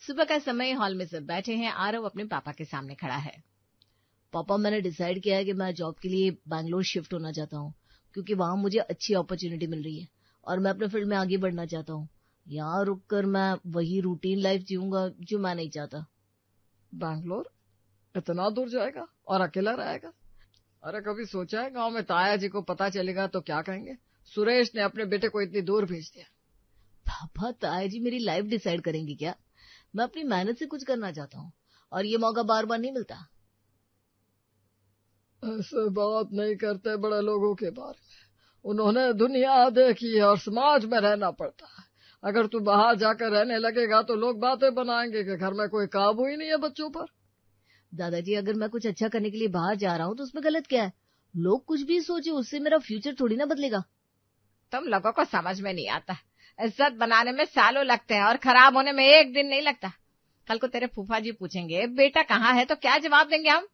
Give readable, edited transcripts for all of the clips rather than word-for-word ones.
सुबह का समय हॉल में सब बैठे हैं। आरव अपने पापा के सामने खड़ा है। पापा, मैंने डिसाइड किया है कि मैं जॉब के लिए बैंगलोर शिफ्ट होना चाहता हूँ, क्योंकि वहां मुझे अच्छी अपॉर्चुनिटी मिल रही है और मैं अपने फील्ड में आगे बढ़ना चाहता हूँ। यहाँ रुककर मैं वही रूटीन लाइफ जीऊंगा जो मैं नहीं चाहता। बैंगलोर? इतना दूर जाएगा और अकेला रहेगा? अरे कभी सोचा है गांव में ताया जी को पता चलेगा तो क्या कहेंगे? सुरेश ने अपने बेटे को इतनी दूर भेज दिया। पापा, ताया जी मेरी लाइफ डिसाइड करेंगी क्या? मैं अपनी मेहनत से कुछ करना चाहता हूँ और ये मौका बार बार नहीं मिलता। ऐसे बात नहीं करते बड़े लोगों के बारे में। उन्होंने दुनिया देखी है और समाज में रहना पड़ता है। अगर तू बाहर जाकर रहने लगेगा तो लोग बातें बनाएंगे कि घर में कोई काबू ही नहीं है बच्चों पर। दादाजी, अगर मैं कुछ अच्छा करने के लिए बाहर जा रहा हूँ तो उसमें गलत क्या है? लोग कुछ भी सोचे, उससे मेरा फ्यूचर थोड़ी ना बदलेगा। तुम लोगों को समझ में नहीं आता। इज्जत बनाने में सालों लगते हैं और खराब होने में एक दिन नहीं लगता। कल को तेरे फूफा जी पूछेंगे बेटा कहाँ है, तो क्या जवाब देंगे हम?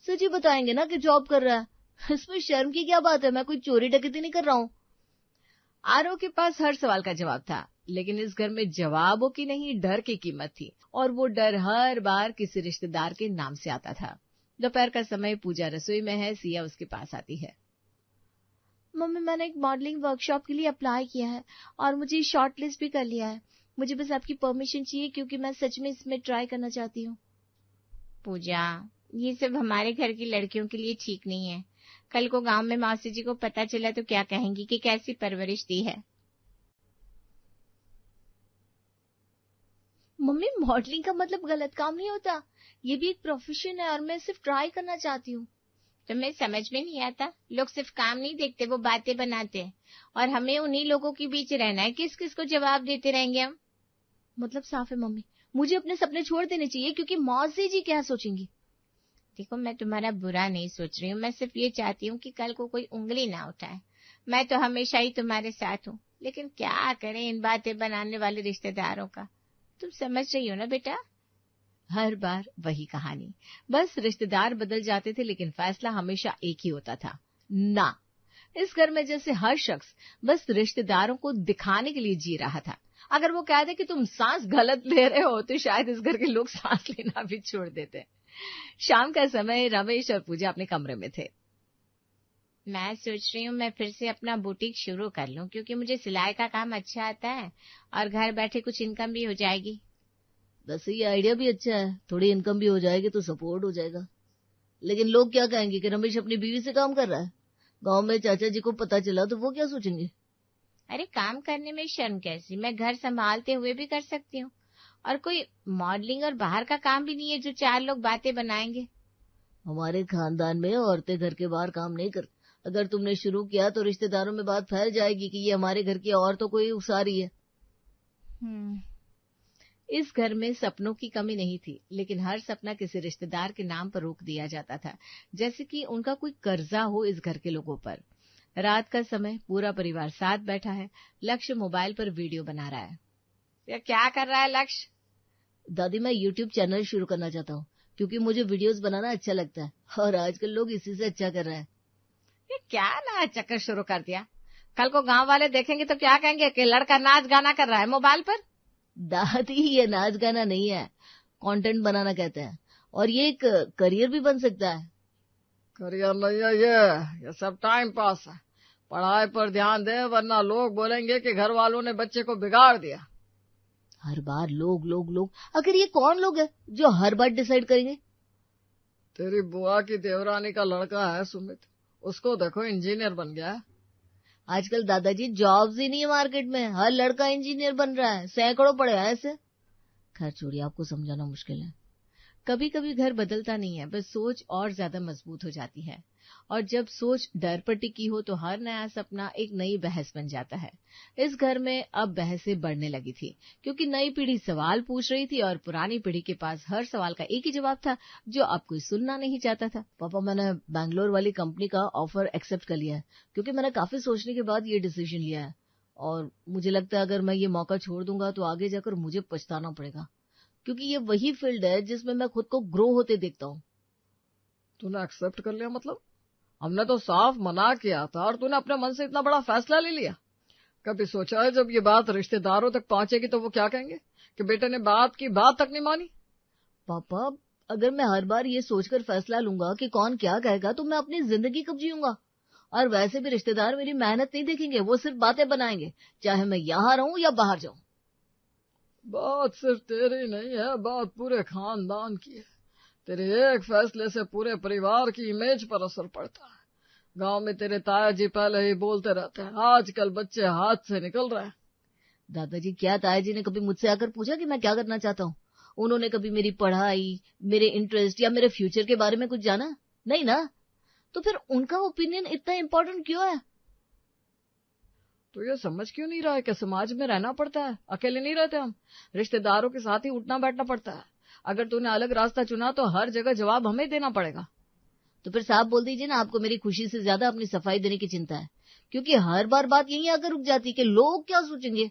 सच ही बताएंगे ना कि जॉब कर रहा है। इसमें शर्म की क्या बात है? मैं कोई चोरी डकैती नहीं कर रहा हूँ। आरव के पास हर सवाल का जवाब था, लेकिन इस घर में जवाबों की नहीं, डर की कीमत थी, और वो डर हर बार किसी रिश्तेदार के नाम से आता था। दोपहर का समय, पूजा रसोई में है। सिया उसके पास आती है। मम्मी, मैंने एक मॉडलिंग वर्कशॉप के लिए अप्लाई किया है और मुझे शॉर्ट लिस्ट भी कर लिया है। मुझे बस आपकी परमिशन चाहिए क्योंकि मैं सच में इसमें ट्राई करना चाहती हूँ। पूजा, ये सब हमारे घर की लड़कियों के लिए ठीक नहीं है। कल को गांव में मौसी जी को पता चला तो क्या कहेंगी कि कैसी परवरिश दी है। मम्मी, मॉडलिंग का मतलब गलत काम नहीं होता। ये भी एक प्रोफेशन है और मैं सिर्फ ट्राई करना चाहती हूँ। तुम्हें समझ में नहीं आता? लोग सिर्फ काम नहीं देखते, वो बातें बनाते हैं, और हमें उन्हीं लोगों के बीच रहना है। किस किस को जवाब देते रहेंगे हम? मतलब साफ है मम्मी, मुझे अपने सपने छोड़ देने चाहिए क्योंकि मौसी जी क्या सोचेंगी। देखो, मैं तुम्हारा बुरा नहीं सोच रही हूँ। मैं सिर्फ ये चाहती हूँ कि कल को कोई उंगली ना उठाए। मैं तो हमेशा ही तुम्हारे साथ हूँ, लेकिन क्या करें इन बातें बनाने वाले रिश्तेदारों का। तुम समझ रही हो ना बेटा? हर बार वही कहानी। बस रिश्तेदार बदल जाते थे, लेकिन फैसला हमेशा एक ही होता था, ना। इस घर में जैसे हर शख्स बस रिश्तेदारों को दिखाने के लिए जी रहा था। अगर वो कह दे कि तुम सांस गलत ले रहे हो तो शायद इस घर के लोग सांस लेना भी छोड़ देते। शाम का समय, रमेश और पूजा अपने कमरे में थे। मैं सोच रही हूँ मैं फिर से अपना बुटीक शुरू कर लूं, क्योंकि मुझे सिलाई का काम अच्छा आता है और घर बैठे कुछ इनकम भी हो जाएगी। वैसे ये आइडिया भी अच्छा है, थोड़ी इनकम भी हो जाएगी तो सपोर्ट हो जाएगा। लेकिन लोग क्या कहेंगे कि रमेश अपनी बीवी से काम कर रहा है? गांव में चाचा जी को पता चला तो वो क्या सोचेंगे? अरे काम करने में शर्म कैसी? मैं घर संभालते हुए भी कर सकती हूँ, और कोई मॉडलिंग और बाहर का काम भी नहीं है जो चार लोग बातें बनाएंगे। हमारे खानदान में औरतें घर के बाहर काम नहीं करती। अगर तुमने शुरू किया तो रिश्तेदारों में बात फैल जाएगी कि ये हमारे घर की औरतों को ही उकसा रही है। इस घर में सपनों की कमी नहीं थी, लेकिन हर सपना किसी रिश्तेदार के नाम पर रोक दिया जाता था, जैसे कि उनका कोई कर्जा हो इस घर के लोगों पर। रात का समय, पूरा परिवार साथ बैठा है। लक्ष्य मोबाइल पर वीडियो बना रहा है। ये क्या कर रहा है लक्ष्य? दादी, मैं यूट्यूब चैनल शुरू करना चाहता हूँ क्योंकि मुझे वीडियोस बनाना अच्छा लगता है और आजकल लोग इसी से अच्छा कर रहे हैं। ये क्या नया चक्कर शुरू कर दिया? कल को गांव वाले देखेंगे तो क्या कहेंगे कि लड़का नाच गाना कर रहा है मोबाइल पर? दादी, ये नाच गाना नहीं है, कंटेंट बनाना कहते हैं, और ये एक करियर भी बन सकता है। करियर नहीं है ये सब टाइम पास है। पढ़ाई पर ध्यान दे, वरना लोग बोलेंगे कि घर वालों ने बच्चे को बिगाड़ दिया। हर बार लोग लोग लोग, आखिर ये कौन लोग है जो हर बार डिसाइड करेंगे? तेरी बुआ की देवरानी का लड़का है सुमित, उसको देखो इंजीनियर बन गया है। आजकल दादाजी जॉब्स ही नहीं है मार्केट में, हर लड़का इंजीनियर बन रहा है, सैकड़ों पड़े हैं ऐसे। खैर छोड़िए, आपको समझाना मुश्किल है। कभी कभी घर बदलता नहीं है, बस सोच और ज्यादा मजबूत हो जाती है, और जब सोच डर पर टिकी हो तो हर नया सपना एक नई बहस बन जाता है। इस घर में अब बहसें बढ़ने लगी थी, क्योंकि नई पीढ़ी सवाल पूछ रही थी और पुरानी पीढ़ी के पास हर सवाल का एक ही जवाब था जो अब कोई सुनना नहीं चाहता था। पापा, मैंने बैंगलोर वाली कंपनी का ऑफर एक्सेप्ट कर लिया है, क्योंकि मैंने काफी सोचने के बाद ये डिसीजन लिया है, और मुझे लगता है अगर मैं ये मौका छोड़ दूंगा तो आगे जाकर मुझे पछताना पड़ेगा, क्योंकि ये वही फील्ड है जिसमें मैं खुद को ग्रो होते देखता हूँ। तूने एक्सेप्ट कर लिया मतलब? हमने तो साफ मना किया था और तूने अपने मन से इतना बड़ा फैसला ले लिया। कभी सोचा है जब ये बात रिश्तेदारों तक पहुंचेगी तो वो क्या कहेंगे कि बेटे ने बात की बात तक नहीं मानी? पापा, अगर मैं हर बार ये सोचकर फैसला लूंगा कि कौन क्या कहेगा तो मैं अपनी जिंदगी कब जीऊंगा। और वैसे भी रिश्तेदार मेरी मेहनत नहीं देखेंगे, वो सिर्फ बातें बनाएंगे, चाहे मैं यहाँ रहूं या बाहर जाऊं। बात सिर्फ तेरी नहीं है, बात पूरे खानदान की है। तेरे एक फैसले से पूरे परिवार की इमेज पर असर पड़ता है। गांव में तेरे ताया जी पहले ही बोलते रहते हैं, आजकल बच्चे हाथ से निकल रहे हैं। दादाजी, क्या ताया जी ने कभी मुझसे आकर पूछा कि मैं क्या करना चाहता हूँ? उन्होंने कभी मेरी पढ़ाई, मेरे इंटरेस्ट या मेरे फ्यूचर के बारे में कुछ जाना? नहीं ना। तो फिर उनका ओपिनियन इतना इम्पोर्टेंट क्यों है? तो ये समझ क्यों नहीं रहा है कि समाज में रहना पड़ता है, अकेले नहीं रहते हम, रिश्तेदारों के साथ ही उठना बैठना पड़ता है। अगर तूने अलग रास्ता चुना तो हर जगह जवाब हमें देना पड़ेगा। तो फिर साफ बोल दीजिए ना, आपको मेरी खुशी से ज्यादा अपनी सफाई देने की चिंता है, क्योंकि हर बार बात यहीं आकर रुक जाती कि लोग क्या सोचेंगे,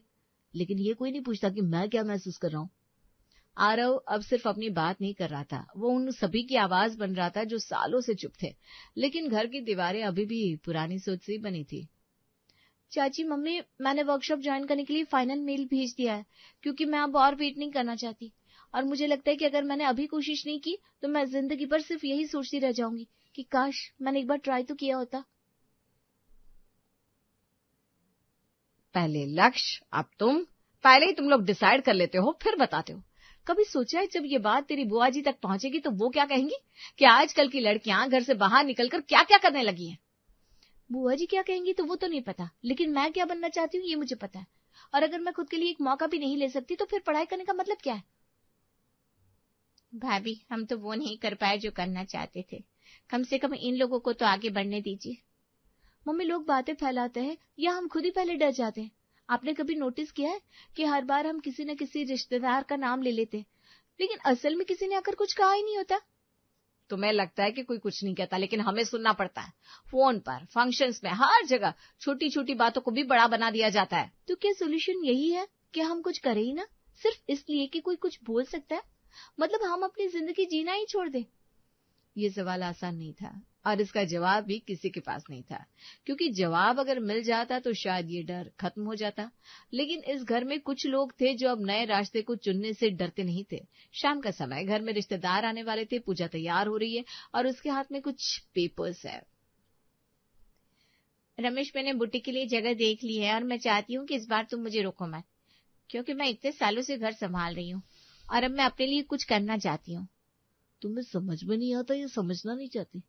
लेकिन ये कोई नहीं पूछता कि मैं क्या महसूस कर रहा हूँ। आरव अब सिर्फ अपनी बात नहीं कर रहा था, वो उन सभी की आवाज बन रहा था जो सालों से चुप थे, लेकिन घर की दीवारें अभी भी पुरानी सोच से बनी थी। चाची, मम्मी, मैंने वर्कशॉप ज्वाइन करने के लिए फाइनल मेल भेज दिया है, क्योंकि मैं अब और वेट नहीं करना चाहती। और मुझे लगता है कि अगर मैंने अभी कोशिश नहीं की तो मैं जिंदगी भर सिर्फ यही सोचती रह जाऊंगी कि काश मैंने एक बार ट्राई तो किया होता। पहले लक्ष्य, अब तुम। पहले ही तुम लोग डिसाइड कर लेते हो फिर बताते हो। कभी सोचा है जब ये बात तेरी बुआ जी तक पहुंचेगी तो वो क्या कहेंगी कि आजकल की लड़कियां घर से बाहर निकलकर क्या क्या करने लगी हैं? बुआ जी क्या कहेंगी तो वो तो नहीं पता, लेकिन मैं क्या बनना चाहती हूँ ये मुझे पता है। और अगर मैं खुद के लिए एक मौका भी नहीं ले सकती तो फिर पढ़ाई करने का मतलब क्या है? भाभी, हम तो वो नहीं कर पाए जो करना चाहते थे। कम से कम इन लोगों को तो आगे बढ़ने दीजिए। मम्मी, लोग बातें फैलाते हैं या हम खुद ही पहले डर जाते हैं? आपने कभी नोटिस किया है कि हर बार हम किसी न किसी रिश्तेदार का नाम ले लेते हैं, लेकिन असल में किसी ने आकर कुछ कहा ही नहीं होता। तुम्हें लगता है कि कोई कुछ नहीं कहता, लेकिन हमें सुनना पड़ता है। फोन पर, फंक्शंस में, हर जगह छोटी छोटी बातों को भी बड़ा बना दिया जाता है। तो क्या सोल्यूशन यही है कि हम कुछ करें ही ना, सिर्फ इसलिए कि कोई कुछ बोल सकता है? मतलब हम अपनी जिंदगी जीना ही छोड़ दें? ये सवाल आसान नहीं था और इसका जवाब भी किसी के पास नहीं था, क्योंकि जवाब अगर मिल जाता तो शायद ये डर खत्म हो जाता। लेकिन इस घर में कुछ लोग थे जो अब नए रास्ते को चुनने से डरते नहीं थे। शाम का समय, घर में रिश्तेदार आने वाले थे, पूजा तैयार हो रही है और उसके हाथ में कुछ पेपर्स है। रमेश, मैंने बुटीक के लिए जगह देख ली है और मैं चाहती हूँ कि इस बार तुम मुझे रोको मत, क्योंकि मैं इतने सालों से घर संभाल रही हूँ और अब मैं अपने लिए कुछ करना चाहती हूँ। तुम्हें समझ में नहीं आता, ये समझना नहीं चाहती।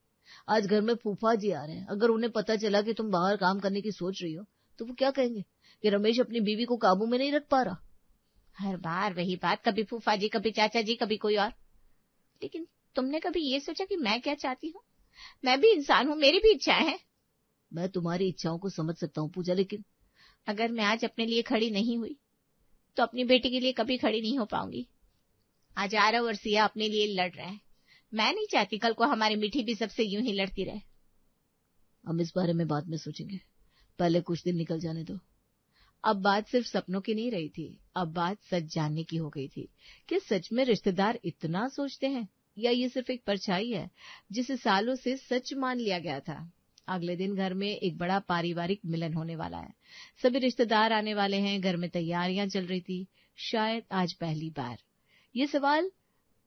आज घर में फूफा जी आ रहे हैं, अगर उन्हें पता चला कि तुम बाहर काम करने की सोच रही हो तो वो क्या कहेंगे कि रमेश अपनी बीवी को काबू में नहीं रख पा रहा। हर बार वही बात, कभी फूफा जी, कभी चाचा जी, कभी कोई और। लेकिन तुमने कभी ये सोचा कि मैं क्या चाहती हूँ? मैं भी इंसान हूँ, मेरी भी इच्छाएं हैं। मैं तुम्हारी इच्छाओं को समझ सकता हूँ पूजा, लेकिन अगर मैं आज अपने लिए खड़ी नहीं हुई तो अपनी बेटी के लिए कभी खड़ी नहीं हो पाऊंगी। आज आरव और सिया अपने लिए लड़ रहे हैं। मैं नहीं चाहती कल को हमारी मीठी भी सबसे यूं ही लड़ती रहे। हम इस बारे में बाद में सोचेंगे, पहले कुछ दिन निकल जाने दो। अब बात सिर्फ सपनों की नहीं रही थी, अब बात सच जानने की हो गई थी कि सच में रिश्तेदार इतना सोचते हैं या ये सिर्फ एक परछाई है जिसे सालों से सच मान लिया गया था। अगले दिन घर में एक बड़ा पारिवारिक मिलन होने वाला है। सभी रिश्तेदार आने वाले हैं, घर में तैयारियां चल रही थी। शायद आज पहली बार ये सवाल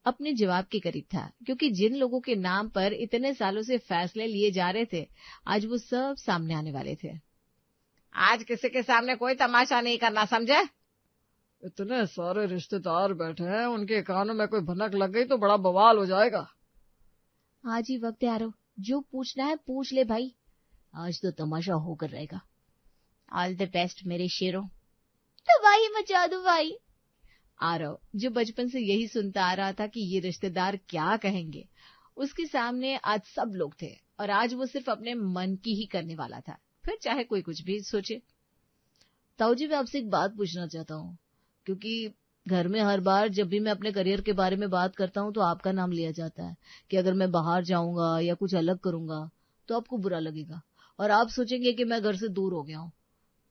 अपने जवाब के करीब था, क्योंकि जिन लोगों के नाम पर इतने सालों से फैसले लिए जा रहे थे आज वो सब सामने आने वाले थे। आज किसी के सामने कोई तमाशा नहीं करना, समझे? इतने सारे रिश्तेदार बैठे हैं, उनके कानों में कोई भनक लग गई तो बड़ा बवाल हो जाएगा। आज ही वक्त है आरव, जो पूछना है पूछ ले भाई, आज तो तमाशा होकर रहेगा। ऑल द बेस्ट मेरे शेरों। तबाही मचा दो भाई। आरव, जो बचपन से यही सुनता आ रहा था कि ये रिश्तेदार क्या कहेंगे, उसके सामने आज सब लोग थे और आज वो सिर्फ अपने मन की ही करने वाला था, फिर चाहे कोई कुछ भी सोचे। ताऊ जी, मैं आपसे एक बात पूछना चाहता हूँ, क्योंकि घर में हर बार जब भी मैं अपने करियर के बारे में बात करता हूँ तो आपका नाम लिया जाता है कि अगर मैं बाहर जाऊंगा या कुछ अलग करूंगा तो आपको बुरा लगेगा और आप सोचेंगे कि मैं घर से दूर हो गया हूँ।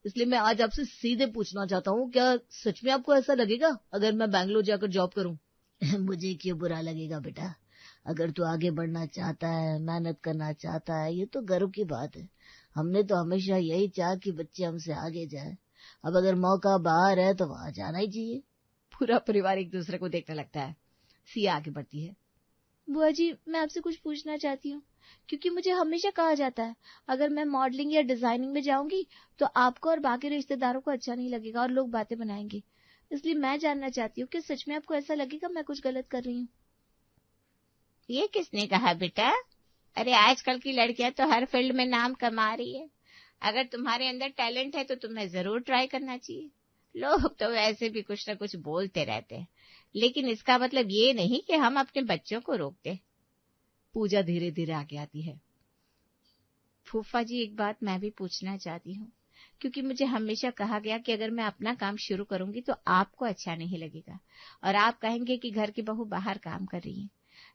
इसलिए मैं आज आपसे सीधे पूछना चाहता हूँ, क्या सच में आपको ऐसा लगेगा अगर मैं बैंगलोर जाकर जॉब करूँ? मुझे क्यों बुरा लगेगा बेटा, अगर तू आगे बढ़ना चाहता है, मेहनत करना चाहता है, ये तो गर्व की बात है। हमने तो हमेशा यही चाहा कि बच्चे हमसे आगे जाए, अब अगर मौका बाहर है तो वहां जाना ही चाहिए। पूरा परिवार एक दूसरे को देखने लगता है। सिया आगे बढ़ती है। बुआ जी, मैं आपसे कुछ पूछना चाहती हूँ, क्योंकि मुझे हमेशा कहा जाता है अगर मैं मॉडलिंग या डिजाइनिंग में जाऊंगी तो आपको और बाकी रिश्तेदारों को अच्छा नहीं लगेगा और लोग बातें बनाएंगे। इसलिए मैं जानना चाहती हूँ कि सच में आपको ऐसा लगेगा मैं कुछ गलत कर रही हूँ? ये किसने कहा बेटा? अरे आजकल की लड़कियां तो हर फील्ड में नाम कमा रही है। अगर तुम्हारे अंदर टैलेंट है तो तुम्हें जरूर ट्राई करना चाहिए। लोग तो वैसे भी कुछ ना कुछ बोलते रहते हैं, लेकिन इसका मतलब ये नहीं कि हम अपने बच्चों को रोकते। पूजा धीरे धीरे आगे आती है। फूफा जी, एक बात मैं भी पूछना चाहती हूँ, क्योंकि मुझे हमेशा कहा गया कि अगर मैं अपना काम शुरू करूंगी तो आपको अच्छा नहीं लगेगा और आप कहेंगे कि घर की बहू बाहर काम कर रही है।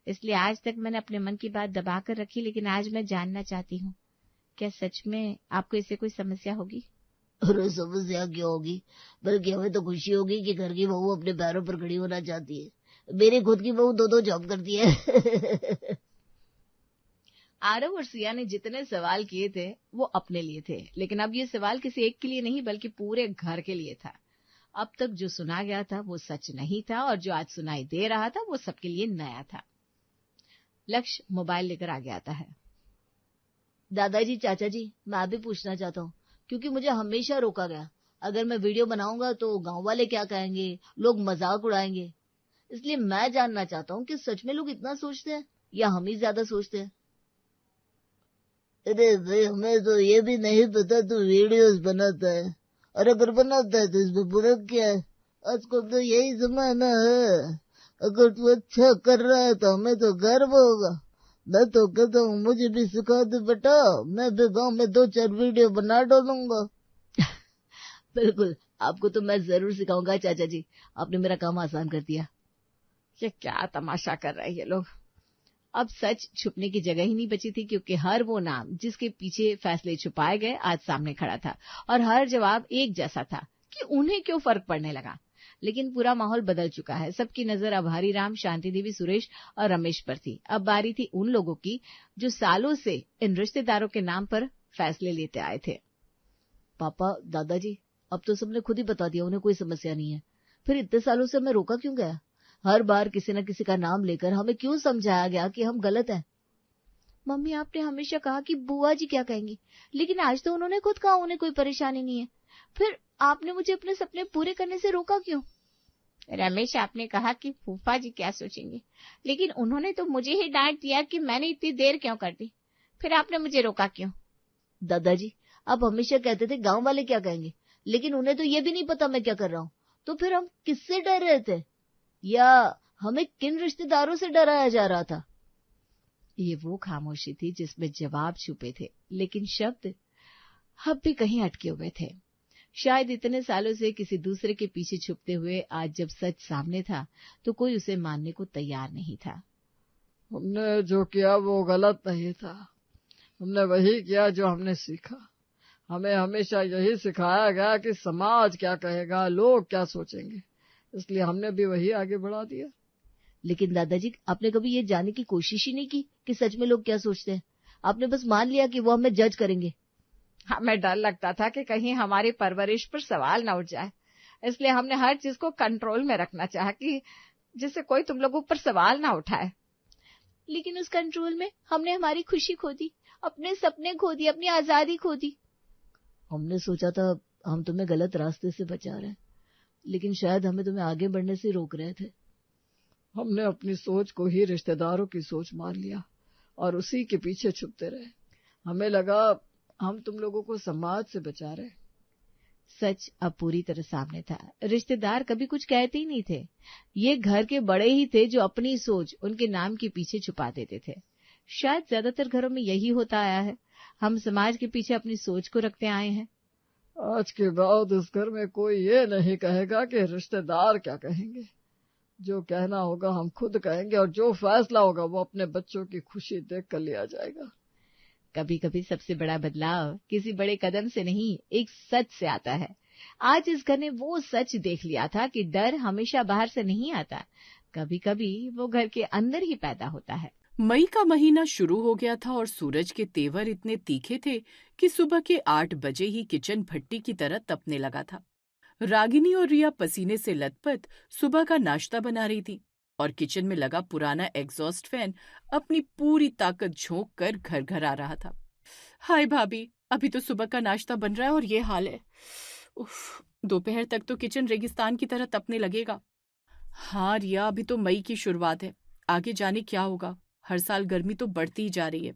इसलिए आज तक मैंने अपने मन की बात दबा कर रखी, लेकिन आज मैं जानना चाहती हूँ, क्या सच में आपको इससे कोई समस्या होगी? अरे समस्या क्या होगी, बल्कि हमें तो खुशी होगी कि घर की बहू अपने पैरों पर खड़ी होना चाहती है। मेरी खुद की बहू 2-2 जॉब करती है। आरव और सिया ने जितने सवाल किए थे वो अपने लिए थे, लेकिन अब ये सवाल किसी एक के लिए नहीं बल्कि पूरे घर के लिए था। अब तक जो सुना गया था वो सच नहीं था और जो आज सुनाई दे रहा था वो सबके लिए नया था। लक्ष्य मोबाइल लेकर आगे आता है। दादाजी, चाचा जी, मैं भी पूछना चाहता हूँ, क्योंकि मुझे हमेशा रोका गया। अगर मैं वीडियो बनाऊंगा तो गांव वाले क्या कहेंगे, लोग मजाक उड़ाएंगे। इसलिए मैं जानना चाहता हूँ कि सच में लोग इतना सोचते हैं या हम ही ज्यादा सोचते हैं। अरे भाई, हमें तो ये भी नहीं पता तू वीडियोस बनाता है, और अगर बनाता है तो इसमें बुरा क्या है? आजकल तो यही जमाना है। अगर तू अच्छा कर रहा है तो हमें तो गर्व होगा। मैं तो कहता हूँ मुझे भी सिखा दे बेटा, मैं भी गांव में 2-4 वीडियो बना डालूंगा। बिल्कुल, आपको तो मैं जरूर सिखाऊंगा चाचा जी, आपने मेरा काम आसान कर दिया। ये क्या तमाशा कर रहे हैं ये लोग। अब सच छुपने की जगह ही नहीं बची थी, क्योंकि हर वो नाम जिसके पीछे फैसले छुपाए गए आज सामने खड़ा था और हर जवाब एक जैसा था कि उन्हें क्यों फर्क पड़ने लगा। लेकिन पूरा माहौल बदल चुका है। सबकी नजर अब हरिराम, शांति देवी, सुरेश और रमेश पर थी। अब बारी थी उन लोगों की जो सालों से इन रिश्तेदारों के नाम पर फैसले लेते आए थे। पापा, दादाजी, अब तो सबने खुद ही बता दिया उन्हें कोई समस्या नहीं है। फिर इतने सालों से मैं रोका क्यों गया? हर बार किसी न किसी का नाम लेकर हमें क्यों समझाया गया कि हम गलत हैं? मम्मी, आपने हमेशा कहा कि बुआ जी क्या कहेंगी, लेकिन आज तो उन्होंने खुद कहा उन्हें कोई परेशानी नहीं है। फिर आपने मुझे अपने सपने पूरे करने से रोका क्यों? रमेश, आपने कहा कि फूफा जी क्या सोचेंगे, लेकिन उन्होंने तो मुझे ही डांट दिया कि मैंने इतनी देर क्यों कर दी। फिर आपने मुझे रोका क्यों? दादाजी, आप हमेशा कहते थे गांव वाले क्या कहेंगे, लेकिन उन्हें तो ये भी नहीं पता मैं क्या कर रहा हूँ। तो फिर हम किससे डर रहे थे, या हमें किन रिश्तेदारों से डराया जा रहा था? ये वो खामोशी थी जिसमें जवाब छुपे थे, लेकिन शब्द अब भी कहीं अटके हुए थे। शायद इतने सालों से किसी दूसरे के पीछे छुपते हुए आज जब सच सामने था तो कोई उसे मानने को तैयार नहीं था। हमने जो किया वो गलत नहीं था। हमने वही किया जो हमने सीखा। हमें हमेशा यही सिखाया गया कि समाज क्या कहेगा, लोग क्या सोचेंगे, इसलिए हमने भी वही आगे बढ़ा दिया। लेकिन दादाजी, आपने कभी ये जानने की कोशिश ही नहीं की कि सच में लोग क्या सोचते हैं। आपने बस मान लिया कि वो हमें जज करेंगे। हमें डर लगता था कि कहीं हमारी परवरिश पर सवाल न उठ जाए, इसलिए हमने हर चीज को कंट्रोल में रखना चाहा कि जिससे कोई तुम लोगों पर सवाल ना उठाए। लेकिन उस कंट्रोल में हमने हमारी खुशी खो दी, अपने सपने खो दिए, अपनी आजादी खो दी। हमने सोचा था हम तुम्हें गलत रास्ते से बचा रहे हैं, लेकिन शायद हमें तुम्हें आगे बढ़ने से रोक रहे थे। हमने अपनी सोच को ही रिश्तेदारों की सोच मान लिया और उसी के पीछे छुपते रहे। हमें लगा हम तुम लोगों को समाज से बचा रहे। सच अब पूरी तरह सामने था। रिश्तेदार कभी कुछ कहते ही नहीं थे। ये घर के बड़े ही थे जो अपनी सोच उनके नाम के पीछे छुपा देते थे। शायद ज्यादातर घरों में यही होता आया है। हम समाज के पीछे अपनी सोच को रखते आए हैं। आज के बाद इस घर में कोई ये नहीं कहेगा कि रिश्तेदार क्या कहेंगे। जो कहना होगा हम खुद कहेंगे और जो फैसला होगा वो अपने बच्चों की खुशी देख कर लिया जाएगा। कभी कभी सबसे बड़ा बदलाव किसी बड़े कदम से नहीं, एक सच से आता है। आज इस घर ने वो सच देख लिया था कि डर हमेशा बाहर से नहीं आता, कभी कभी वो घर के अंदर ही पैदा होता है। मई का महीना शुरू हो गया था और सूरज के तेवर इतने तीखे थे कि सुबह के 8 बजे ही किचन भट्टी की तरह तपने लगा था। रागिनी और रिया पसीने से लथपथ सुबह का नाश्ता बना रही थी और किचन में लगा पुराना एग्जॉस्ट फैन अपनी पूरी ताकत झोंक कर घर घर आ रहा था। हाय भाभी, अभी तो सुबह का नाश्ता बन रहा है और ये हाल है। उफ, दोपहर तक तो किचन रेगिस्तान की तरह तपने लगेगा। हाँ रिया, अभी तो मई की शुरुआत है, आगे जाने क्या होगा। हर साल गर्मी तो बढ़ती ही जा रही है।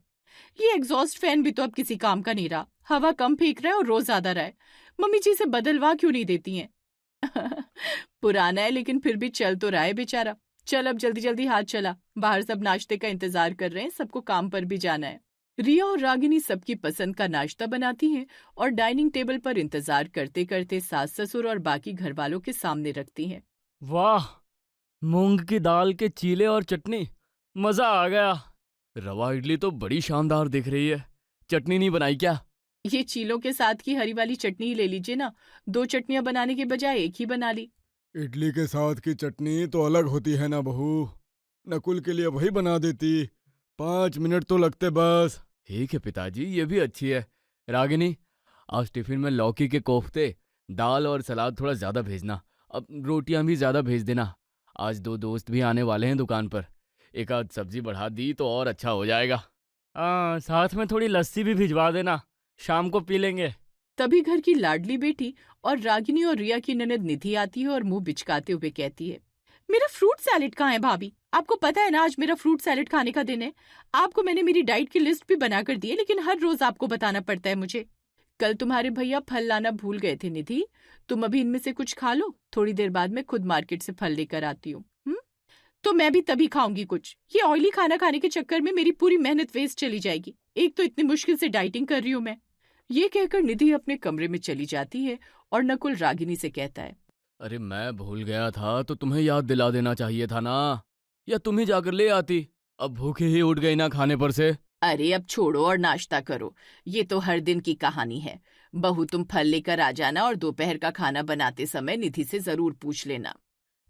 ये एग्जॉस्ट फैन भी तो अब किसी काम का नहीं रहा, हवा कम फेंक रहा है और रोज ज्यादा रहा है। मम्मी जी से बदलवा क्यों नहीं देती हैं? पुराना है लेकिन फिर भी चल तो रहा है बेचारा। चल अब जल्दी जल्दी हाथ चला, बाहर सब नाश्ते का इंतजार कर रहे हैं, सबको काम पर भी जाना है। रिया और रागिनी सबकी पसंद का नाश्ता बनाती हैं और डाइनिंग टेबल पर इंतजार करते करते सास ससुर और बाकी घर वालों के सामने रखती हैं। वाह, मूंग की दाल के चीले और चटनी, मजा आ गया। रवा इडली तो बड़ी शानदार दिख रही है, चटनी नहीं बनाई क्या? ये चीलों के साथ की हरी वाली चटनी ही ले लीजिए ना, 2 चटनियां बनाने के बजाय एक ही बना ली। इडली के साथ की चटनी तो अलग होती है ना बहू, नकुल के लिए वही बना देती, 5 मिनट तो लगते बस। ठीक है पिताजी, ये भी अच्छी है। रागिनी, आज टिफिन में लौकी के कोफ्ते, दाल और सलाद थोड़ा ज्यादा भेजना। अब रोटियां भी ज्यादा भेज देना, आज 2 दोस्त भी आने वाले हैं दुकान पर, एक आध सब्जी बढ़ा दी तो और अच्छा हो जाएगा। साथ में थोड़ी लस्सी भी भिजवा देना, शाम को पी लेंगे। तभी घर की लाडली बेटी और रागिनी और रिया की ननद निधि आती है और मुंह बिचकाते हुए कहती है, मेरा फ्रूट सैलेड कहाँ है भाभी? आपको पता है ना आज मेरा फ्रूट सैलेड खाने का दिन है। आपको मैंने मेरी डाइट की लिस्ट भी बना कर दी है, लेकिन हर रोज आपको बताना पड़ता है मुझे। कल तुम्हारे भैया फल लाना भूल गए थे निधि, तुम अभी इनमें से कुछ खा लो, थोड़ी देर बाद मैं खुद मार्केट से फल लेकर आती हूँ। तो मैं भी तभी खाऊंगी कुछ। ये ऑयली खाना खाने के चक्कर में मेरी पूरी मेहनत वेस्ट चली जाएगी। एक तो इतनी मुश्किल से डाइटिंग कर रही हूँ मैं। ये कहकर निधि अपने कमरे में चली जाती है और नकुल रागिनी से कहता है, अरे मैं भूल गया था तो तुम्हें याद दिला देना चाहिए था ना, या तुम ही जाकर ले आती। अब भूखे ही उठ गई ना खाने पर से। अरे अब छोड़ो और नाश्ता करो, ये तो हर दिन की कहानी है। बहू तुम फल लेकर आ जाना और दोपहर का खाना बनाते समय निधि से जरूर पूछ लेना।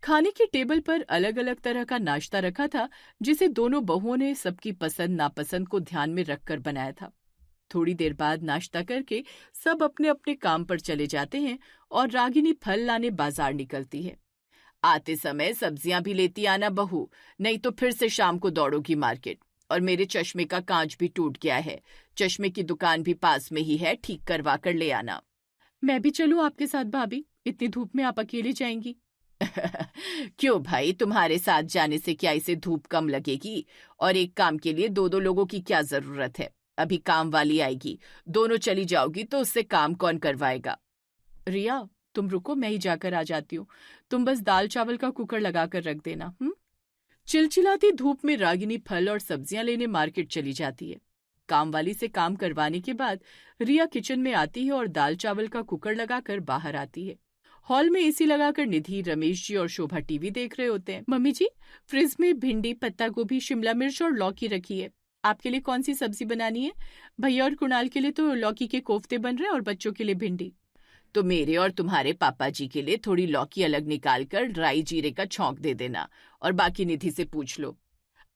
खाने की टेबल पर अलग अलग तरह का नाश्ता रखा था, जिसे दोनों बहुओं ने सबकी पसंद नापसंद को ध्यान में रखकर बनाया था। थोड़ी देर बाद नाश्ता करके सब अपने अपने काम पर चले जाते हैं और रागिनी फल लाने बाजार निकलती है। आते समय सब्जियां भी लेती आना बहू, नहीं तो फिर से शाम को दौड़ोगी मार्केट। और मेरे चश्मे का कांच भी टूट गया है, चश्मे की दुकान भी पास में ही है, ठीक करवा कर ले आना। मैं भी चलूं आपके साथ भाभी? इतनी धूप में आप अकेले जाएंगी? क्यों भाई, तुम्हारे साथ जाने से क्या इसे धूप कम लगेगी? और एक काम के लिए 2-2 लोगों की क्या जरूरत है? अभी काम वाली आएगी, दोनों चली जाओगी तो उससे काम कौन करवाएगा? रिया तुम रुको, मैं ही जाकर आ जाती हूँ, तुम बस दाल चावल का कुकर लगा कर रख देना। चिलचिलाती धूप में रागिनी फल और सब्जियां लेने मार्केट चली जाती है। काम वाली से काम करवाने के बाद रिया किचन में आती है और दाल चावल का कुकर लगाकर बाहर आती है। हॉल में एसी लगाकर निधि, रमेश जी और शोभा टीवी देख रहे होते हैं। मम्मी जी, फ्रिज में भिंडी, पत्ता गोभी, शिमला मिर्च और लौकी रखी है, आपके लिए कौन सी सब्जी बनानी है? भैया और कुणाल के लिए तो लौकी के कोफ्ते बन रहे हैं और बच्चों के लिए भिंडी। तो मेरे और तुम्हारे पापा जी के लिए थोड़ी लौकी अलग निकाल कर ड्राई जीरे का छौंक दे देना, और बाकी निधि से पूछ लो।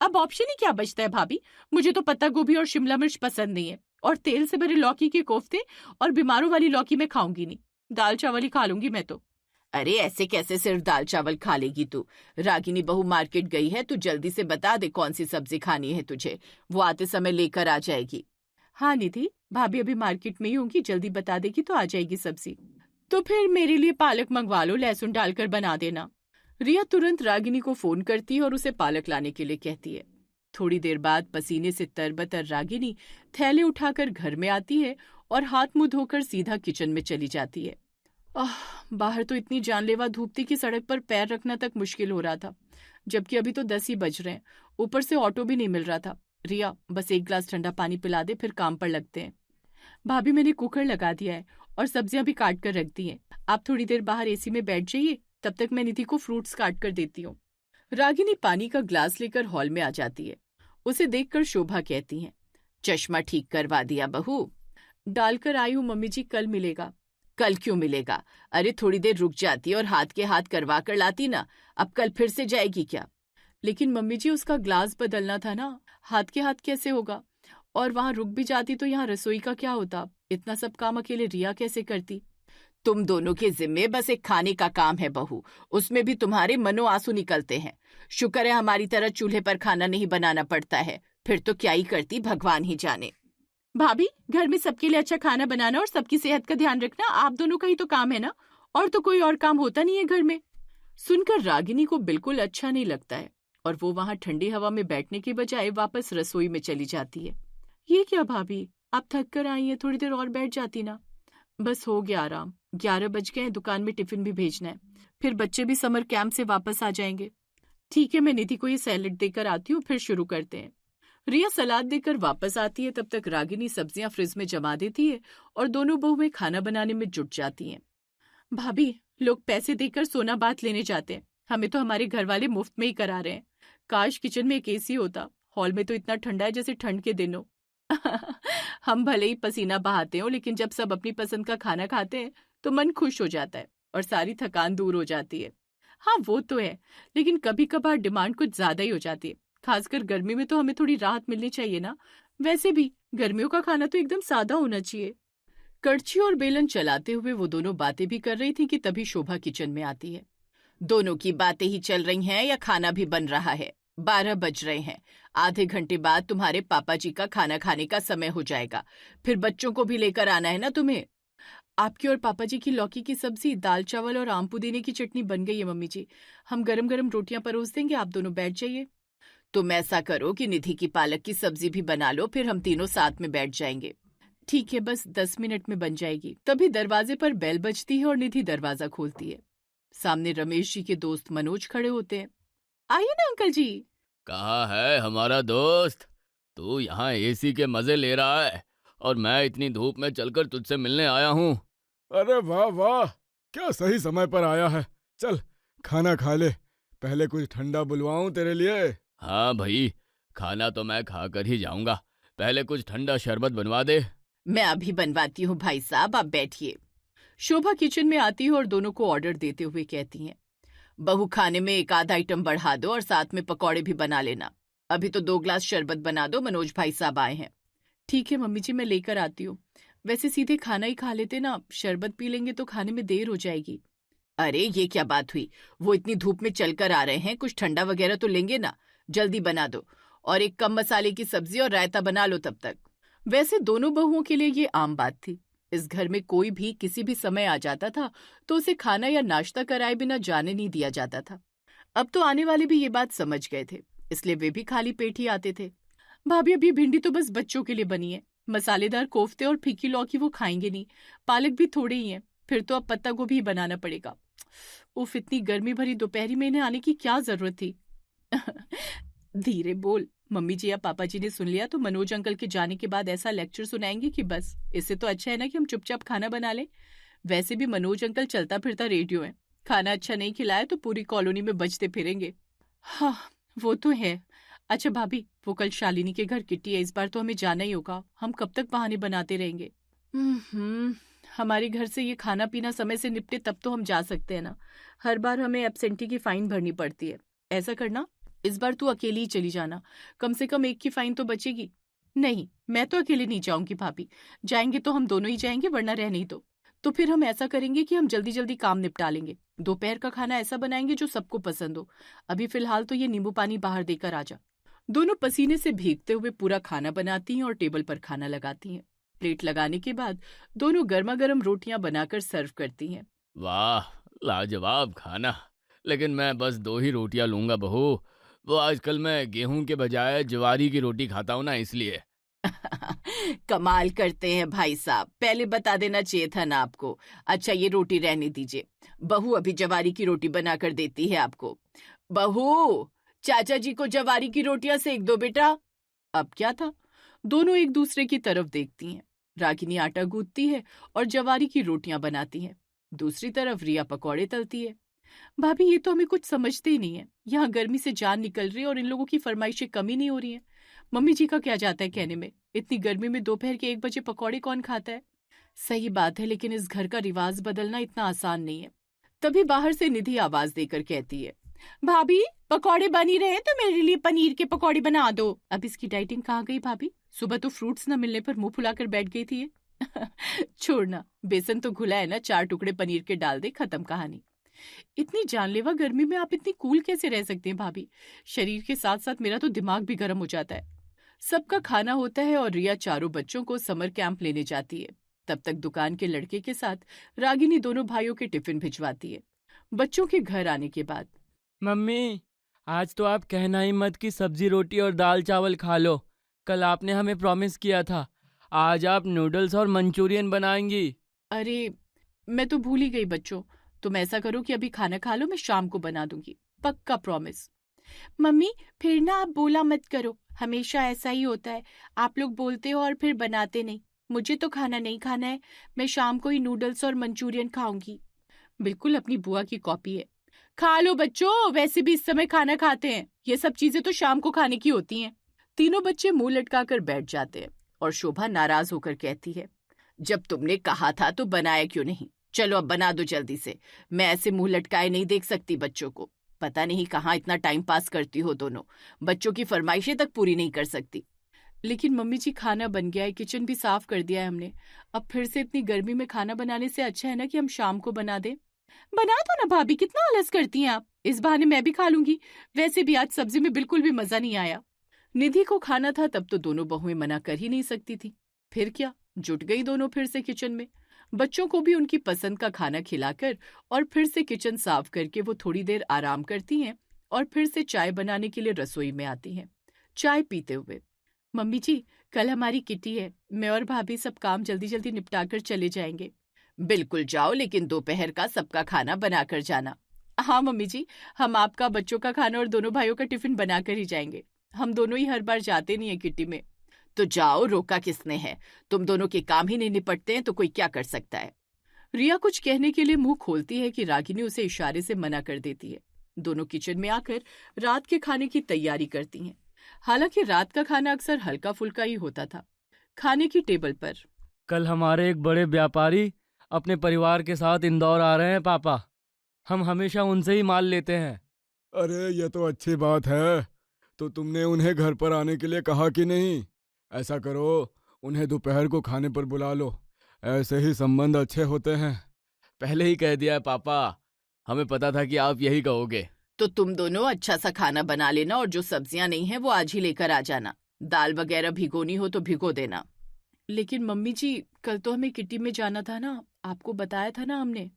अब ऑप्शन ही क्या बचता है भाभी? मुझे तो पत्ता गोभी और शिमला मिर्च पसंद नहीं है, और तेल से भरे लौकी के कोफ्ते और बीमारों वाली लौकी में खाऊंगी नहीं, दाल चावल ही खा लूंगी मैं तो। अरे ऐसे कैसे सिर्फ दाल चावल खा लेगी तू? रागिनी बहू मार्केट गई है, तू जल्दी से बता दे कौन सी सब्जी खानी है तुझे, वो आते समय लेकर आ जाएगी। हाँ निधि, भाभी अभी मार्केट में ही होंगी, जल्दी बता देगी तो आ जाएगी सब्जी। तो फिर मेरे लिए पालक मंगवा लो, लहसुन डालकर बना देना। रिया तुरंत रागिनी को फोन करती है और उसे पालक लाने के लिए कहती है। थोड़ी देर बाद पसीने से तरबतर रागिनी थैले उठाकर घर में आती है और हाथ मुंह धोकर सीधा किचन में चली जाती है। बाहर तो इतनी जानलेवा धूप थी कि सड़क पर पैर रखना तक मुश्किल हो रहा था, जबकि अभी तो 10 ही बज रहे हैं, ऊपर से ऑटो भी नहीं मिल रहा था। रिया बस 1 गिलास ठंडा पानी पिला दे, फिर काम पर लगते हैं। भाभी मैंने कुकर लगा दिया है और सब्जियां भी काट कर रख दी हैं, आप थोड़ी देर बाहर एसी में बैठ जाइए, तब तक मैं निधि को फ्रूट्स काट कर देती हूँ। रागिनी पानी का ग्लास लेकर हॉल में आ जाती है। उसे देखकर शोभा कहती है, चश्मा ठीक करवा दिया बहू? डालकर आई हूँ मम्मी जी, कल मिलेगा। कल क्यों मिलेगा? अरे थोड़ी देर रुक जाती और हाथ के हाथ करवा कर लाती ना, अब कल फिर से जाएगी क्या? लेकिन मम्मी जी उसका ग्लास बदलना था ना, हाथ के हाथ कैसे होगा? और वहां रुक भी जाती तो यहाँ रसोई का क्या होता? इतना सब काम अकेले रिया कैसे करती? तुम दोनों के जिम्मे बस एक खाने का काम है बहू, उसमें भी तुम्हारे मनो आंसू निकलते हैं। शुक्र है हमारी तरह चूल्हे पर खाना नहीं बनाना पड़ता है, फिर तो क्या ही करती भगवान ही जाने। भाभी, घर में सबके लिए अच्छा खाना बनाना और सबकी सेहत का ध्यान रखना आप दोनों का ही तो काम है ना, और तो कोई और काम होता नहीं है घर में। सुनकर रागिनी को बिल्कुल अच्छा नहीं लगता है और वो वहां ठंडी हवा में बैठने के बजाय वापस रसोई में चली जाती है। ये क्या भाभी, आप थक कर आई हैं, थोड़ी देर और बैठ जाती ना। बस हो गया आराम, 11 बज गए हैं, दुकान में टिफिन भी भेजना है, फिर बच्चे भी समर कैंप से वापस आ जाएंगे। ठीक है, मैं निधि को ये सैलेड देकर आती हूँ, फिर शुरू करते हैं। रिया सलाद देकर वापस आती है, तब तक रागिनी सब्जियां फ्रिज में जमा देती है और दोनों बहुएं खाना बनाने में जुट जाती हैं। भाभी, लोग पैसे देकर सोना बात लेने जाते हैं, हमें तो हमारे घर वाले मुफ्त में ही करा रहे हैं। काश किचन में एक एसी होता, हॉल में तो इतना ठंडा है जैसे ठंड के दिन हो। हम भले ही पसीना बहाते हो, लेकिन जब सब अपनी पसंद का खाना खाते हैं तो मन खुश हो जाता है और सारी थकान दूर हो जाती है। हाँ वो तो है, लेकिन कभी कभार डिमांड कुछ ज्यादा ही हो जाती है, खासकर गर्मी में तो हमें थोड़ी राहत मिलनी चाहिए ना। वैसे भी गर्मियों का खाना तो एकदम सादा होना चाहिए। कड़छी और बेलन चलाते हुए वो दोनों बातें भी कर रही थी कि तभी शोभा किचन में आती है। दोनों की बातें ही चल रही हैं या खाना भी बन रहा है? 12 बज रहे हैं, आधे घंटे बाद तुम्हारे पापा जी का खाना खाने का समय हो जाएगा, फिर बच्चों को भी लेकर आना है ना तुम्हें। आपकी और पापा जी की लौकी की सब्जी, दाल चावल और आम पुदीने की चटनी बन गई है मम्मी जी, हम गरम गरम रोटियां परोस देंगे, आप दोनों बैठ जाइए। तुम ऐसा करो कि निधि की पालक की सब्जी भी बना लो, फिर हम तीनों साथ में बैठ जाएंगे। ठीक है, बस 10 मिनट में बन जाएगी। तभी दरवाजे पर बेल बजती है और निधि दरवाजा खोलती है। सामने रमेश जी के दोस्त मनोज खड़े होते हैं। आइए ना अंकल जी। कहाँ है हमारा दोस्त? तू यहाँ एसी के मजे ले रहा है और मैं इतनी धूप में चलकर तुझसे मिलने आया हूँ। अरे वाह वाह, क्या सही समय पर आया है। चल खाना खा ले, पहले कुछ ठंडा बुलवाऊं तेरे लिए? हाँ भाई, खाना तो मैं खाकर ही जाऊंगा, पहले कुछ ठंडा शरबत बनवा दे। मैं अभी बनवाती हूँ भाई साहब, आप बैठिए। शोभा किचन में आती है और दोनों को ऑर्डर देते हुए कहती हैं, बहू खाने में एक आधा आइटम बढ़ा दो और साथ में पकौड़े भी बना लेना। अभी तो 2 ग्लास शरबत बना दो, मनोज भाई साहब आए हैं। ठीक है मम्मी जी, मैं लेकर आती हूँ। वैसे सीधे खाना ही खा लेते ना, शरबत पी लेंगे तो खाने में देर हो जाएगी। अरे ये क्या बात हुई, वो इतनी धूप में चलकर आ रहे हैं, कुछ ठंडा वगैरह तो लेंगे ना। जल्दी बना दो और एक कम मसाले की सब्जी और रायता बना लो तब तक। वैसे दोनों बहुओं के लिए ये आम बात थी। इस घर में कोई भी किसी भी समय आ जाता था तो उसे खाना या नाश्ता कराए बिना जाने नहीं दिया जाता था। अब तो आने वाले भी ये बात समझ गए थे, इसलिए वे भी खाली पेट ही आते थे। भाभी, अभी भिंडी तो बस बच्चों के लिए बनी है, मसालेदार कोफ्ते और फीकी लौकी वो खाएंगे नहीं, पालक भी थोड़े ही हैं, फिर तो अब पत्ता गोभी ही बनाना पड़ेगा। उफ, इतनी गर्मी भरी दोपहरी में इन्हें आने की क्या जरूरत थी। धीरे बोल, मम्मी जी या पापा जी ने सुन लिया तो मनोज अंकल के जाने के बाद ऐसा लेक्चर सुनाएंगे कि बस। इससे तो अच्छा है ना कि हम चुपचाप खाना बना लें। वैसे भी मनोज अंकल चलता फिरता रेडियो है, खाना अच्छा नहीं खिलाया तो पूरी कॉलोनी में बजते फिरेंगे। हाँ वो तो है। अच्छा भाभी, वो कल शालिनी के घर किट्टी है, इस बार तो हमें जाना ही होगा, हम कब तक बहाने बनाते रहेंगे। हमारे घर से ये खाना पीना समय से निपटे तब तो हम जा सकते हैं ना, हर बार हमें एब्सेंटी की फाइन भरनी पड़ती है। ऐसा करना, इस बार तू अकेली ही चली जाना, कम से कम एक की फाइन तो बचेगी। नहीं, मैं तो अकेले नहीं जाऊंगी भाभी, जाएंगे तो हम दोनों ही जाएंगे, वरना रह नहीं दो। तो फिर हम ऐसा करेंगे कि हम जल्दी जल्दी काम निपटा लेंगे, दोपहर का खाना ऐसा बनाएंगे जो सबको पसंद हो। अभी फिलहाल तो ये नींबू पानी बाहर देकर आ जा। दोनों पसीने से भीगते हुए पूरा खाना बनाती हैं और टेबल पर खाना लगाती हैं। प्लेट लगाने के बाद दोनों गर्मा गर्म रोटियां बनाकर सर्व करती हैं। वाह, लाजवाब खाना, लेकिन मैं बस 2 ही रोटियां लूंगा बहू। वो आजकल मैं गेहूं के बजाय ज्वारी की रोटी खाता हूं ना, इसलिए। कमाल करते हैं भाई साहब, पहले बता देना चाहिए था ना आपको। अच्छा ये रोटी रहने दीजिए, बहू अभी ज्वारी की रोटी बनाकर देती है आपको। बहू, चाचा जी को ज्वारी की रोटियां सेक दो बेटा। अब क्या था, दोनों एक दूसरे की तरफ देखती हैं। रागिनी आटा गूंथती है और ज्वारी की रोटियां बनाती हैं, दूसरी तरफ रिया पकौड़े तलती है। भाभी, ये तो हमें कुछ समझते ही नहीं है, यहाँ गर्मी से जान निकल रही है और इन लोगों की फरमाइशें कमी नहीं हो रही हैं। मम्मी जी का क्या जाता है कहने में, इतनी गर्मी में दोपहर के 1 बजे पकौड़े कौन खाता है। सही बात है, लेकिन इस घर का रिवाज बदलना इतना आसान नहीं है। तभी बाहर से निधि आवाज देकर कहती है, भाभी पकौड़े बन ही रहे तो मेरे लिए पनीर के पकौड़े बना दो। अब इसकी डाइटिंग कहाँ गई भाभी, सुबह तो फ्रूट्स न मिलने पर मुंह फुलाकर बैठ गई थी। छोड़ना, बेसन तो घुला है ना, 4 टुकड़े पनीर के डाल दे, खत्म कहानी। इतनी जानलेवा गर्मी में आप इतनी कूल कैसे रह सकते हैं भाभी? शरीर के साथ साथ मेरा तो दिमाग भी गर्म हो जाता है। सबका खाना होता है और रिया चारों बच्चों को समर कैंप लेने जाती है। तब तक दुकान के लड़के के साथ रागिनी दोनों भाइयों के टिफिन भिजवाती है। बच्चों के घर आने के बाद, मम्मी, आज तो आप कहना ही मत कि सब्जी रोटी और दाल चावल खा लो। कल आपने हमें प्रॉमिस किया था, आज आप नूडल्स और मंचूरियन बनाएंगी। अरे मैं तो भूल ही गई बच्चों, तुम ऐसा करो कि अभी खाना खा लो, मैं शाम को बना दूंगी, पक्का प्रॉमिस। मम्मी फिर ना आप बोला मत करो, हमेशा ऐसा ही होता है, आप लोग बोलते हो और फिर बनाते नहीं। मुझे तो खाना नहीं खाना है, मैं शाम को ही नूडल्स और मंचूरियन खाऊंगी। बिल्कुल अपनी बुआ की कॉपी है। खा लो बच्चों, वैसे भी इस समय खाना खाते हैं, ये सब चीजें तो शाम को खाने की होती हैं। तीनों बच्चे मुंह लटकाकर बैठ जाते हैं और शोभा नाराज होकर कहती है, जब तुमने कहा था तो बनाया क्यों नहीं? चलो अब बना दो जल्दी से, मैं ऐसे मुंह लटकाए नहीं देख सकती बच्चों को। पता नहीं कहाँ इतना टाइम पास करती हो दोनों, बच्चों की फरमाइशें तक पूरी नहीं कर सकती। लेकिन मम्मी जी खाना बन गया है, किचन भी साफ कर दिया है हमने, अब फिर से इतनी गर्मी में खाना बनाने से अच्छा है ना कि हम शाम को बना दें। बना दो ना भाभी, कितना आलस करती हैं आप, इस बहाने मैं भी खा लूंगी, वैसे भी आज सब्जी में बिल्कुल भी मजा नहीं आया। निधि को खाना था तब तो दोनों बहुएं मना कर ही नहीं सकती थी। फिर क्या, जुट गई दोनों फिर से किचन में। बच्चों को भी उनकी पसंद का खाना खिलाकर और फिर से किचन साफ करके वो थोड़ी देर आराम करती हैं और फिर से चाय बनाने के लिए रसोई में आती हैं। चाय पीते हुए, मम्मी जी कल हमारी किटी है, मैं और भाभी सब काम जल्दी जल्दी निपटा कर चले जाएंगे। बिल्कुल जाओ, लेकिन दोपहर का सबका खाना बनाकर जाना। हाँ मम्मी जी, हम आपका, बच्चों का खाना और दोनों भाइयों का टिफिन बनाकर ही जाएंगे, हम दोनों ही हर बार जाते नहीं है किटी में। तो जाओ, रोका किसने है, तुम दोनों के काम ही नहीं निपटते हैं तो कोई क्या कर सकता है। रिया कुछ कहने के लिए मुंह खोलती है कि रागिनी उसे इशारे से मना कर देती है। दोनों किचन में आकर रात के खाने की तैयारी करती हैं। हालांकि रात का खाना अक्सर हल्का फुल्का ही होता था। खाने की टेबल पर, कल हमारे एक बड़े व्यापारी अपने परिवार के साथ इंदौर आ रहे हैं पापा, हम हमेशा उनसे ही माल लेते हैं। अरे ये तो अच्छी बात है, तो तुमने उन्हें घर पर आने के लिए कहा कि नहीं? ऐसा करो, उन्हें दोपहर को खाने पर बुला लो, ऐसे ही संबंध अच्छे होते हैं। पहले ही कह दिया है पापा, हमें पता था कि आप यही कहोगे। तो तुम दोनों अच्छा सा खाना बना लेना और जो सब्जियां नहीं है वो आज ही लेकर आ जाना, दाल वगैरह भिगोनी हो तो भिगो देना। लेकिन मम्मी जी कल तो हमें किटी में जाना था ना, आपको बताया था ना हमने।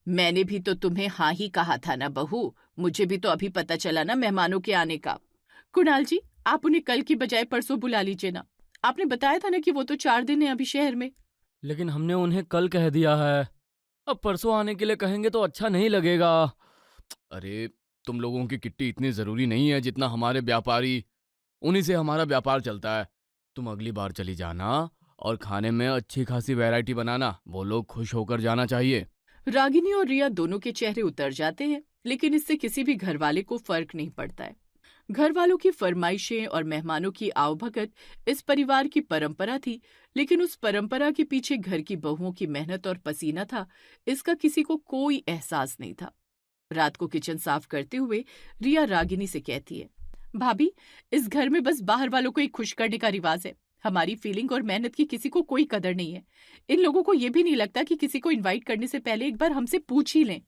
मैंने भी तो तुम्हें हाँ ही कहा था ना बहू, मुझे भी तो अभी पता चला ना मेहमानों के आने का। कुणाल जी आप उन्हें कल की बजाय परसों बुला लीजिए ना, आपने बताया था ना कि वो तो 4 दिन है अभी शहर में। लेकिन हमने उन्हें कल कह दिया है, अब परसों आने के लिए कहेंगे तो अच्छा नहीं लगेगा। अरे तुम लोगों की किट्टी इतनी जरूरी नहीं है जितना हमारे व्यापारी, उन्हीं से हमारा व्यापार चलता है। तुम अगली बार चली जाना और खाने में अच्छी खासी वैरायटी बनाना, वो लोग खुश होकर जाना चाहिए। रागिनी और रिया दोनों के चेहरे उतर जाते हैं, लेकिन इससे किसी भी घर वाले को फर्क नहीं पड़ता है। घर वालों की फरमाइशें और मेहमानों की आवभगत इस परिवार की परंपरा थी, लेकिन उस परंपरा के पीछे घर की बहुओं की मेहनत और पसीना था, इसका किसी को कोई एहसास नहीं था। रात को किचन साफ करते हुए रिया रागिनी से कहती है, भाभी इस घर में बस बाहर वालों को ही खुश करने का रिवाज है, हमारी फीलिंग और मेहनत की किसी को कोई कदर नहीं है। इन लोगों को ये भी नहीं लगता कि किसी को इनवाइट करने से पहले एक बार हमसे पूछ ही लें।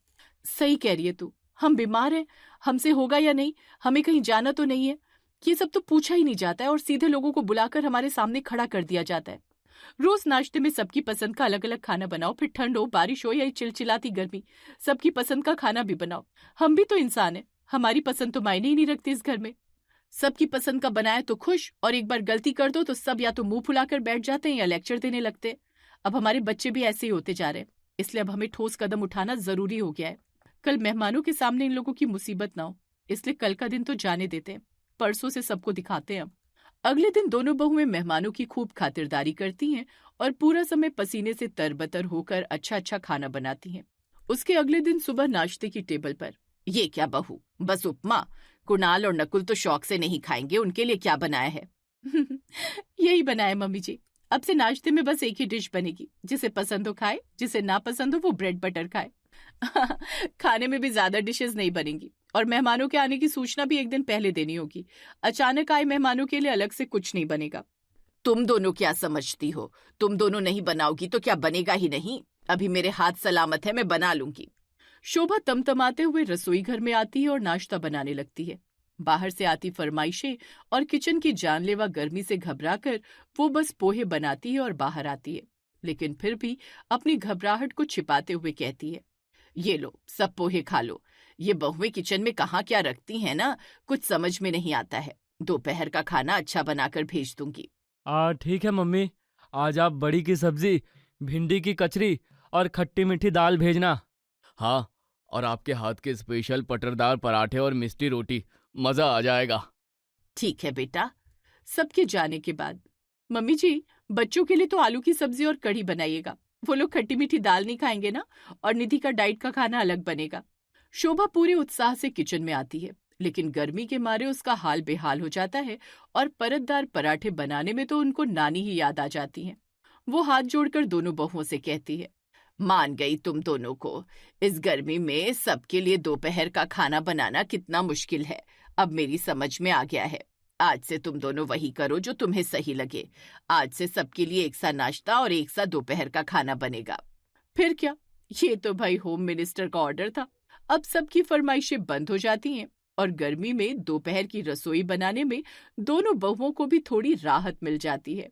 सही कह रही है तू, हम बीमार हैं, हमसे होगा या नहीं, हमें कहीं जाना तो नहीं है, ये सब तो पूछा ही नहीं जाता है और सीधे लोगों को बुलाकर हमारे सामने खड़ा कर दिया जाता है। रोज नाश्ते में सबकी पसंद का अलग अलग खाना बनाओ, फिर ठंड हो, बारिश हो या चिलचिलाती गर्मी, सबकी पसंद का खाना भी बनाओ। हम भी तो इंसान हैं, हमारी पसंद तो मायने ही नहीं रखती इस घर में। सबकी पसंद का बनाए तो खुश, और एक बार गलती कर दो तो सब या तो मुंह फुलाकर बैठ जाते हैं या लेक्चर देने लगते हैं। अब हमारे बच्चे भी ऐसे ही होते जा रहे हैं, इसलिए अब हमें ठोस कदम उठाना जरूरी हो गया है। कल मेहमानों के सामने इन लोगों की मुसीबत ना हो, इसलिए कल का दिन तो जाने देते हैं, परसों से सबको दिखाते हैं। अगले दिन दोनों बहुएं मेहमानों की खूब खातिरदारी करती हैं और पूरा समय पसीने से तरबतर होकर अच्छा अच्छा खाना बनाती हैं। उसके अगले दिन सुबह नाश्ते की टेबल पर, ये क्या बहू, बस उपमा, कुणाल और नकुल तो शौक से नहीं खाएंगे, उनके लिए क्या बनाया है? यही बनाया मम्मी जी, अब से नाश्ते में बस एक ही डिश बनेगी, जिसे पसंद हो खाए, जिसे ना पसंद हो वो ब्रेड बटर खाए। खाने में भी ज्यादा डिशेस नहीं बनेंगी और मेहमानों के आने की सूचना भी एक दिन पहले देनी होगी। अचानक आए मेहमानों के लिए अलग से कुछ नहीं बनेगा। तुम दोनों क्या समझती हो? तुम दोनों नहीं बनाओगी तो क्या बनेगा ही नहीं? अभी मेरे हाथ सलामत है, मैं बना लूंगी। शोभा तमतमाते हुए रसोई घर में आती है और नाश्ता बनाने लगती है। बाहर से आती फरमाइशें और किचन की जानलेवा गर्मी से घबराकर वो बस पोहे बनाती है और बाहर आती है, लेकिन फिर भी अपनी घबराहट को छिपाते हुए कहती है, ये लो सब पोहे खा लो। ये बहुएं किचन में कहाँ क्या रखती हैं ना, कुछ समझ में नहीं आता है। दोपहर का खाना अच्छा बनाकर भेज दूंगी। ठीक है मम्मी, आज आप बड़ी की सब्जी, भिंडी की कचरी और खट्टी मीठी दाल भेजना। हाँ, और आपके हाथ के स्पेशल पटरदार पराठे और मिष्टी रोटी, मजा आ जाएगा। ठीक है बेटा। सबके जाने के बाद, मम्मी जी बच्चों के लिए तो आलू की सब्जी और कढ़ी बनाइएगा, वो लोग खट्टी मीठी दाल नहीं खाएंगे ना, और निधि का डाइट का खाना अलग बनेगा। शोभा पूरे उत्साह से किचन में आती है, लेकिन गर्मी के मारे उसका हाल बेहाल हो जाता है और परतदार पराठे बनाने में तो उनको नानी ही याद आ जाती हैं। वो हाथ जोड़कर दोनों बहुओं से कहती है, मान गई तुम दोनों को। इस गर्मी में सबके लिए दोपहर का खाना बनाना कितना मुश्किल है, अब मेरी समझ में आ गया है। आज से तुम दोनों वही करो जो तुम्हें सही लगे। आज से सबके लिए एक सा नाश्ता और एक सा दोपहर का खाना बनेगा। फिर क्या, ये तो भाई होम मिनिस्टर का ऑर्डर था। अब सबकी फरमाइशें बंद हो जाती हैं और गर्मी में दोपहर की रसोई बनाने में दोनों बहुओं को भी थोड़ी राहत मिल जाती है।